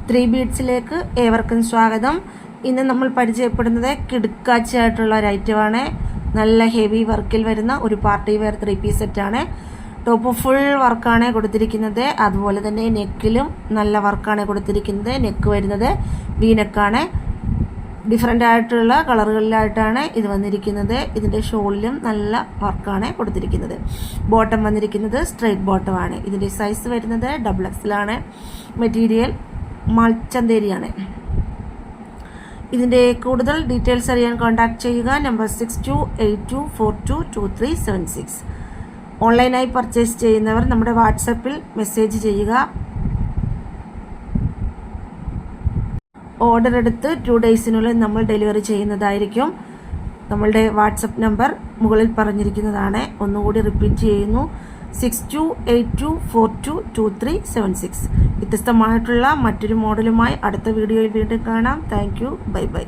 3 ബീഡ്സിലേക്ക് ഏവർക്കും സ്വാഗതം. ഇന്ന് നമ്മൾ പരിചയപ്പെടുന്നത് കിടുക്കാച്ചയായിട്ടുള്ള ഒരു ഐറ്റമാണ്. നല്ല ഹെവി വർക്കിൽ വരുന്ന ഒരു പാർട്ടി വെയർ 3 പീസ് സെറ്റാണ്. ടോപ്പ് ഫുൾ വർക്കാണ് കൊടുത്തിരിക്കുന്നത്. അതുപോലെ തന്നെ നെക്കിലും നല്ല വർക്കാണ് കൊടുത്തിരിക്കുന്നത്. നെക്ക് വരുന്നത് വീനെക്കാണ്. ഡിഫറെൻ്റ് ആയിട്ടുള്ള കളറുകളിലായിട്ടാണ് ഇത് വന്നിരിക്കുന്നത്. ഇതിൻ്റെ ഷോളിലും നല്ല വർക്കാണ് കൊടുത്തിരിക്കുന്നത്. ബോട്ടം വന്നിരിക്കുന്നത് സ്ട്രെയിറ്റ് ബോട്ടമാണ്. ഇതിൻ്റെ സൈസ് വരുന്നത് XXL ആണ്. മെറ്റീരിയൽ മൾച്ചന്തേരിയാണ്. ഇതിൻ്റെ കൂടുതൽ ഡീറ്റെയിൽസ് അറിയാൻ കോൺടാക്ട് ചെയ്യുക. നമ്പർ 6282422376. ഓൺലൈനായി പർച്ചേസ് ചെയ്യുന്നവർ നമ്മുടെ വാട്സപ്പിൽ മെസ്സേജ് ചെയ്യുക. ഓർഡർ എടുത്ത് 2 ഡേയ്സിനുള്ളിൽ നമ്മൾ ഡെലിവറി ചെയ്യുന്നതായിരിക്കും. നമ്മളുടെ വാട്സപ്പ് നമ്പർ മുകളിൽ പറഞ്ഞിരിക്കുന്നതാണ്. ഒന്നുകൂടി റിപ്പീറ്റ് ചെയ്യുന്നു, 6282422376. വ്യത്യസ്തമായിട്ടുള്ള മറ്റൊരു മോഡലുമായി അടുത്ത വീഡിയോയിൽ വീണ്ടും കാണാം. Thank you. Bye bye.